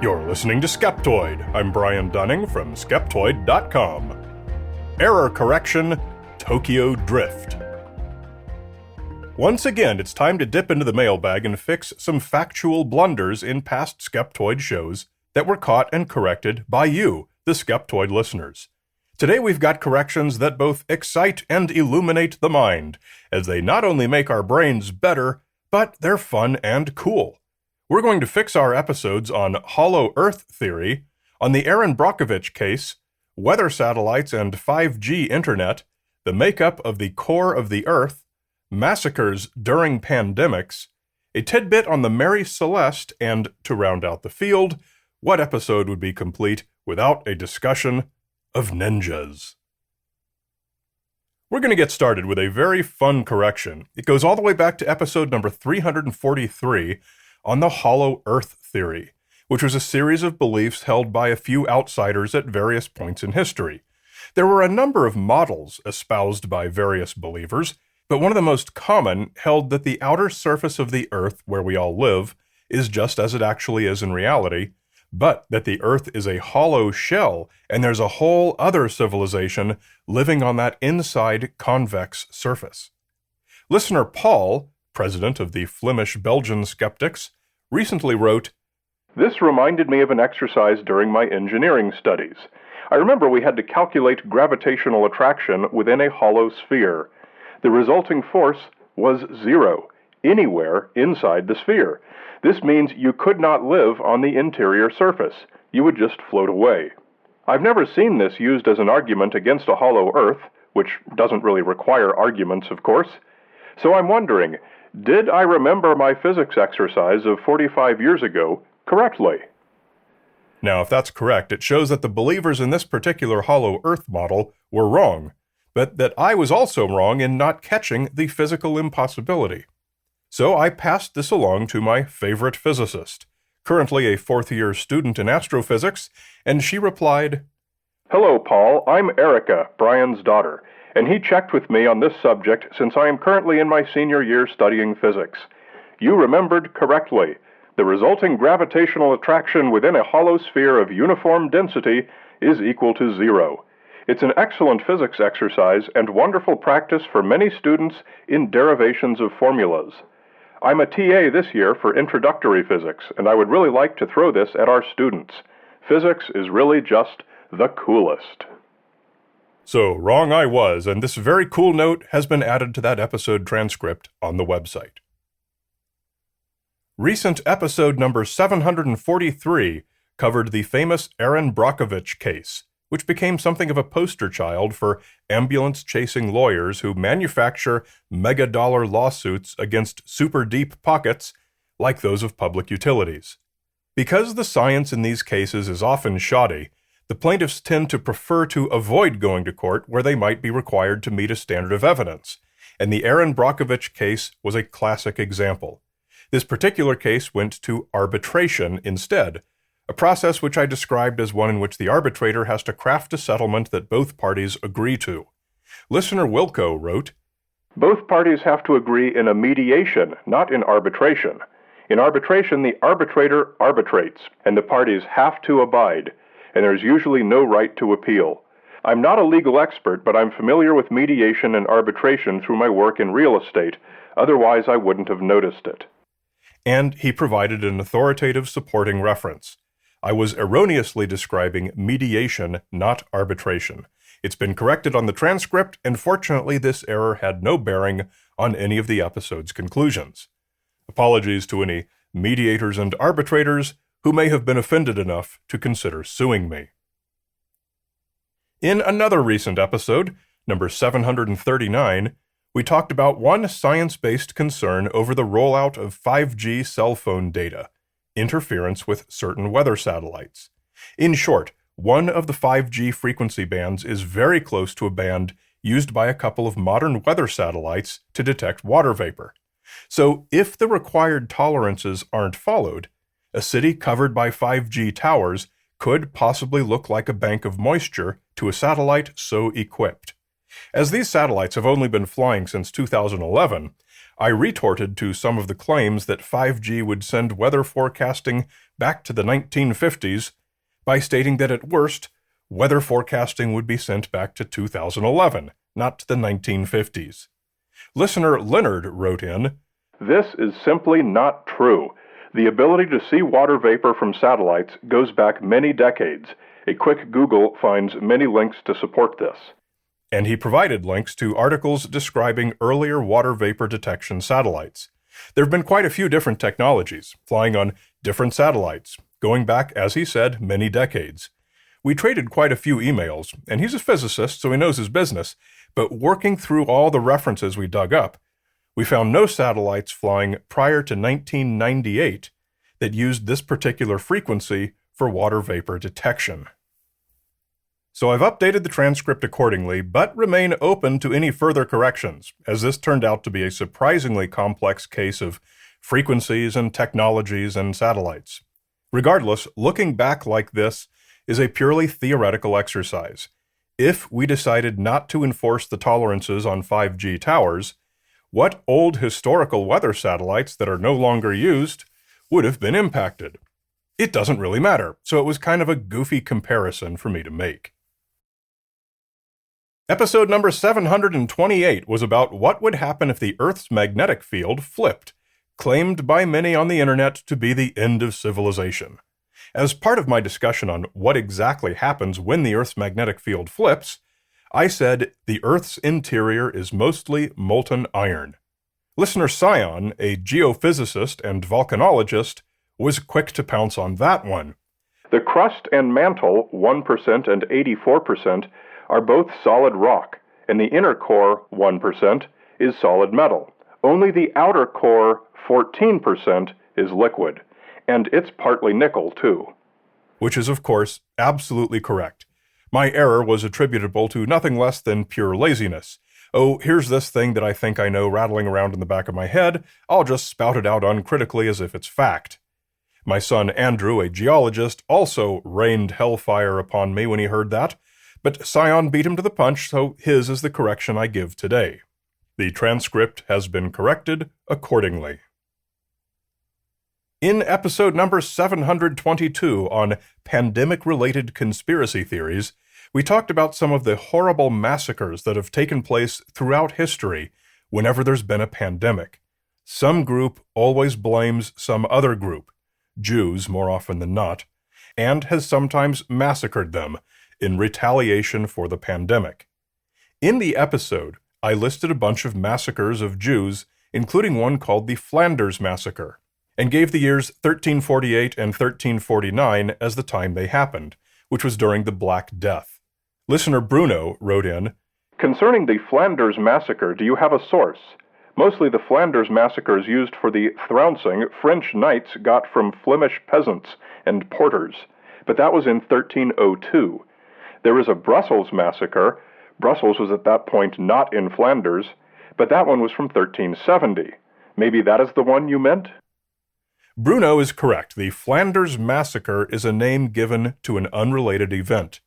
You're listening to Skeptoid. I'm Brian Dunning from Skeptoid.com. Error correction, Tokyo Drift. Once again, it's time to dip into the mailbag and fix some factual blunders in past Skeptoid shows that were caught and corrected by you, the Skeptoid listeners. Today we've got corrections that both excite and illuminate the mind, as they not only make our brains better, but they're fun and cool. We're going to fix our episodes on Hollow Earth theory, on the Aaron Brockovich case, weather satellites and 5G internet, the makeup of the core of the Earth, massacres during pandemics, a tidbit on the Mary Celeste, and, to round out the field, what episode would be complete without a discussion of ninjas? We're going to get started with a very fun correction. It goes all the way back to episode number 343 on the Hollow Earth theory, which was a series of beliefs held by a few outsiders at various points in history. There were a number of models espoused by various believers, but one of the most common held that the outer surface of the Earth, where we all live, is just as it actually is in reality, but that the Earth is a hollow shell, and there's a whole other civilization living on that inside convex surface. Listener Paul, president of the Flemish-Belgian Skeptics, recently wrote, "This reminded me of an exercise during my engineering studies. I remember we had to calculate gravitational attraction within a hollow sphere. The resulting force was zero, anywhere inside the sphere. This means you could not live on the interior surface. You would just float away. I've never seen this used as an argument against a hollow Earth, which doesn't really require arguments, of course. So I'm wondering, did I remember my physics exercise of 45 years ago correctly?" Now, if that's correct, it shows that the believers in this particular hollow Earth model were wrong, but that I was also wrong in not catching the physical impossibility. So I passed this along to my favorite physicist, currently a fourth-year student in astrophysics, and she replied, "Hello, Paul. I'm Erica, Brian's daughter, and he checked with me on this subject since I am currently in my senior year studying physics. You remembered correctly. The resulting gravitational attraction within a hollow sphere of uniform density is equal to zero. It's an excellent physics exercise and wonderful practice for many students in derivations of formulas. I'm a TA this year for introductory physics, and I would really like to throw this at our students. Physics is really just the coolest." So, wrong I was, and this very cool note has been added to that episode transcript on the website. Recent episode number 743 covered the famous Aaron Brockovich case, which became something of a poster child for ambulance-chasing lawyers who manufacture mega-dollar lawsuits against super deep pockets like those of public utilities. Because the science in these cases is often shoddy, the plaintiffs tend to prefer to avoid going to court where they might be required to meet a standard of evidence, and the Aaron Brockovich case was a classic example. This particular case went to arbitration instead, a process which I described as one in which the arbitrator has to craft a settlement that both parties agree to. Listener Wilco wrote, "Both parties have to agree in a mediation, not in arbitration. In arbitration, the arbitrator arbitrates, and the parties have to abide, and there's usually no right to appeal. I'm not a legal expert, but I'm familiar with mediation and arbitration through my work in real estate. Otherwise, I wouldn't have noticed it." And he provided an authoritative supporting reference. I was erroneously describing mediation, not arbitration. It's been corrected on the transcript, and fortunately this error had no bearing on any of the episode's conclusions. Apologies to any mediators and arbitrators who may have been offended enough to consider suing me. In another recent episode, number 739, we talked about one science-based concern over the rollout of 5G cell phone data, interference with certain weather satellites. In short, one of the 5G frequency bands is very close to a band used by a couple of modern weather satellites to detect water vapor. So if the required tolerances aren't followed, a city covered by 5G towers could possibly look like a bank of moisture to a satellite so equipped. As these satellites have only been flying since 2011, I retorted to some of the claims that 5G would send weather forecasting back to the 1950s by stating that at worst, weather forecasting would be sent back to 2011, not to the 1950s. Listener Leonard wrote in, "This is simply not true. The ability to see water vapor from satellites goes back many decades. A quick Google finds many links to support this." And he provided links to articles describing earlier water vapor detection satellites. There have been quite a few different technologies, flying on different satellites, going back, as he said, many decades. We traded quite a few emails, and he's a physicist, so he knows his business, but working through all the references we dug up, we found no satellites flying prior to 1998 that used this particular frequency for water vapor detection. So I've updated the transcript accordingly, but remain open to any further corrections, as this turned out to be a surprisingly complex case of frequencies and technologies and satellites. Regardless, looking back like this is a purely theoretical exercise. If we decided not to enforce the tolerances on 5G towers, what old historical weather satellites that are no longer used would have been impacted? It doesn't really matter, so it was kind of a goofy comparison for me to make. Episode number 728 was about what would happen if the Earth's magnetic field flipped, claimed by many on the internet to be the end of civilization. As part of my discussion on what exactly happens when the Earth's magnetic field flips, I said the Earth's interior is mostly molten iron. Listener Scion, a geophysicist and volcanologist, was quick to pounce on that one. The crust and mantle, 1% and 84%, are both solid rock, and the inner core, 1%, is solid metal. Only the outer core, 14%, is liquid, and it's partly nickel, too. Which is, of course, absolutely correct. My error was attributable to nothing less than pure laziness. Oh, here's this thing that I think I know rattling around in the back of my head. I'll just spout it out uncritically as if it's fact. My son Andrew, a geologist, also rained hellfire upon me when he heard that, but Scion beat him to the punch, so his is the correction I give today. The transcript has been corrected accordingly. In episode number 722 on pandemic-related conspiracy theories, we talked about some of the horrible massacres that have taken place throughout history whenever there's been a pandemic. Some group always blames some other group, Jews more often than not, and has sometimes massacred them in retaliation for the pandemic. In the episode, I listed a bunch of massacres of Jews, including one called the Flanders Massacre, and gave the years 1348 and 1349 as the time they happened, which was during the Black Death. Listener Bruno wrote in, "Concerning the Flanders Massacre, do you have a source? Mostly the Flanders massacres used for the trouncing French knights got from Flemish peasants and porters, but that was in 1302. There is a Brussels massacre. Brussels was at that point not in Flanders, but that one was from 1370. Maybe that is the one you meant?" Bruno is correct. The Flanders Massacre is a name given to an unrelated event.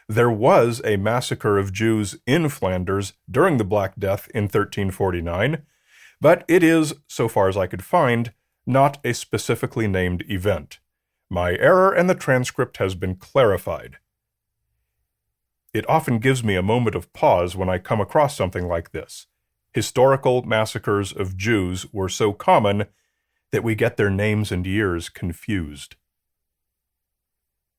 There was a massacre of Jews in Flanders during the Black Death in 1349, but it is, so far as I could find, not a specifically named event. My error and the transcript has been clarified. It often gives me a moment of pause when I come across something like this. Historical massacres of Jews were so common that we get their names and years confused.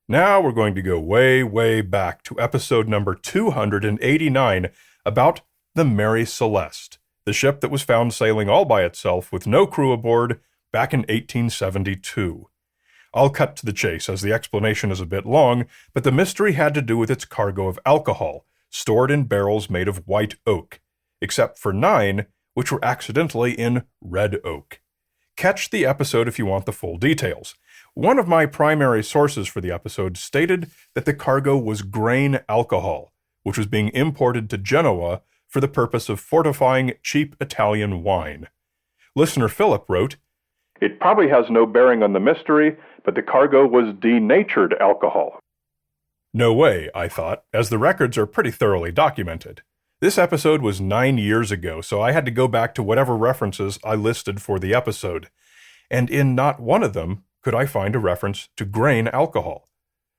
Now we're going to go way, way back to episode number 289 about the Mary Celeste, the ship that was found sailing all by itself with no crew aboard back in 1872. I'll cut to the chase as the explanation is a bit long, but the mystery had to do with its cargo of alcohol, stored in barrels made of white oak, except for 9, which were accidentally in red oak. Catch the episode if you want the full details. One of my primary sources for the episode stated that the cargo was grain alcohol, which was being imported to Genoa for the purpose of fortifying cheap Italian wine. Listener Philip wrote, "It probably has no bearing on the mystery, but the cargo was denatured alcohol." No way, I thought, as the records are pretty thoroughly documented. This episode was 9 years ago, so I had to go back to whatever references I listed for the episode, and in not one of them could I find a reference to grain alcohol.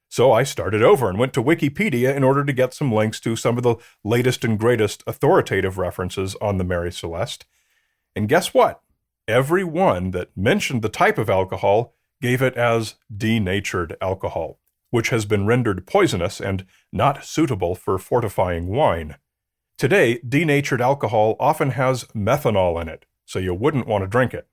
So I started over and went to Wikipedia in order to get some links to some of the latest and greatest authoritative references on the Mary Celeste. And guess what? Every one that mentioned the type of alcohol gave it as denatured alcohol, which has been rendered poisonous and not suitable for fortifying wine. Today, denatured alcohol often has methanol in it, so you wouldn't want to drink it.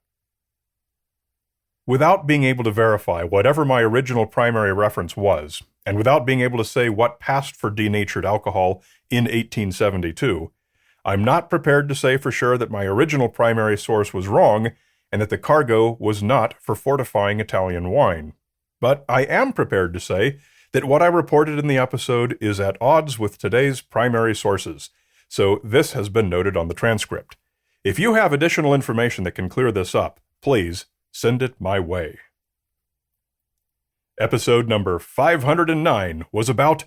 Without being able to verify whatever my original primary reference was, and without being able to say what passed for denatured alcohol in 1872, I'm not prepared to say for sure that my original primary source was wrong and that the cargo was not for fortifying Italian wine. But I am prepared to say that what I reported in the episode is at odds with today's primary sources, so this has been noted on the transcript. If you have additional information that can clear this up, please send it my way. Episode number 509 was about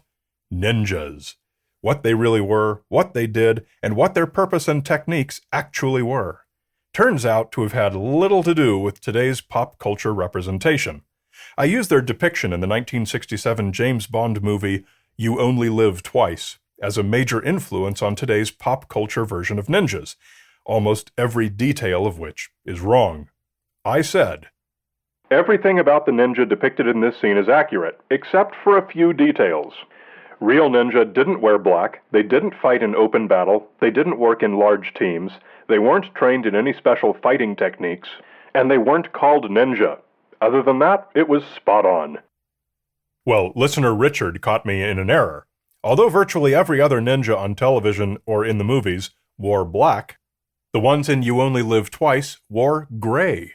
ninjas. What they really were, what they did, and what their purpose and techniques actually were. Turns out to have had little to do with today's pop culture representation. I used their depiction in the 1967 James Bond movie You Only Live Twice as a major influence on today's pop culture version of ninjas, almost every detail of which is wrong. I said, "Everything about the ninja depicted in this scene is accurate, except for a few details. Real ninja didn't wear black, they didn't fight in open battle, they didn't work in large teams, they weren't trained in any special fighting techniques, and they weren't called ninja. Other than that, it was spot on." Well, listener Richard caught me in an error. Although virtually every other ninja on television or in the movies wore black, the ones in You Only Live Twice wore gray.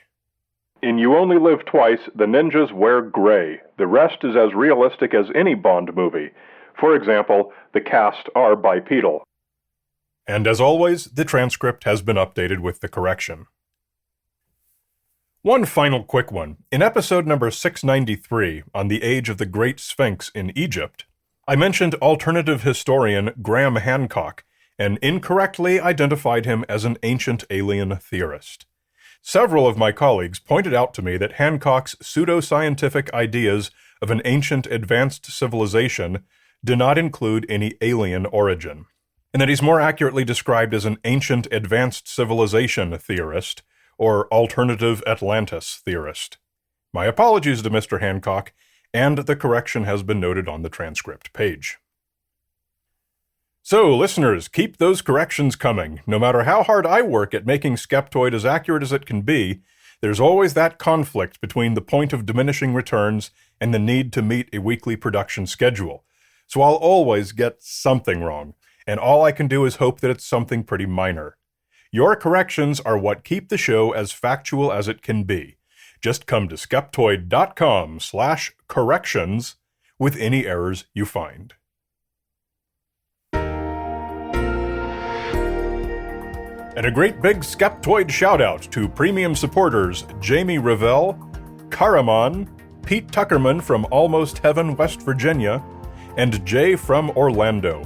In You Only Live Twice, the ninjas wear gray. The rest is as realistic as any Bond movie. For example, the cast are bipedal. And as always, the transcript has been updated with the correction. One final quick one. In episode number 693, on the age of the Great Sphinx in Egypt, I mentioned alternative historian Graham Hancock and incorrectly identified him as an ancient alien theorist. Several of my colleagues pointed out to me that Hancock's pseudoscientific ideas of an ancient advanced civilization do not include any alien origin, and that he's more accurately described as an ancient advanced civilization theorist, or alternative Atlantis theorist. My apologies to Mr. Hancock, and the correction has been noted on the transcript page. So, listeners, keep those corrections coming. No matter how hard I work at making Skeptoid as accurate as it can be, there's always that conflict between the point of diminishing returns and the need to meet a weekly production schedule. So I'll always get something wrong, and all I can do is hope that it's something pretty minor. Your corrections are what keep the show as factual as it can be. Just come to skeptoid.com/corrections with any errors you find. And a great big Skeptoid shout-out to premium supporters Jamie Revell, Karaman, Pete Tuckerman from Almost Heaven, West Virginia, and Jay from Orlando.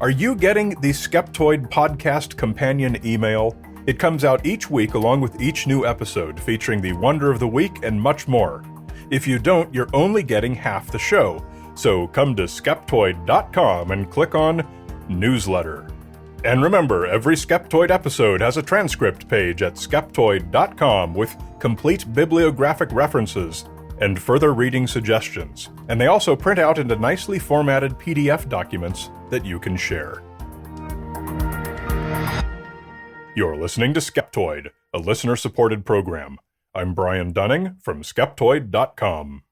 Are you getting the Skeptoid Podcast Companion email? It comes out each week along with each new episode, featuring the Wonder of the Week and much more. If you don't, you're only getting half the show. So come to Skeptoid.com and click on Newsletter. And remember, every Skeptoid episode has a transcript page at Skeptoid.com with complete bibliographic references and further reading suggestions. And they also print out into nicely formatted PDF documents that you can share. You're listening to Skeptoid, a listener-supported program. I'm Brian Dunning from Skeptoid.com.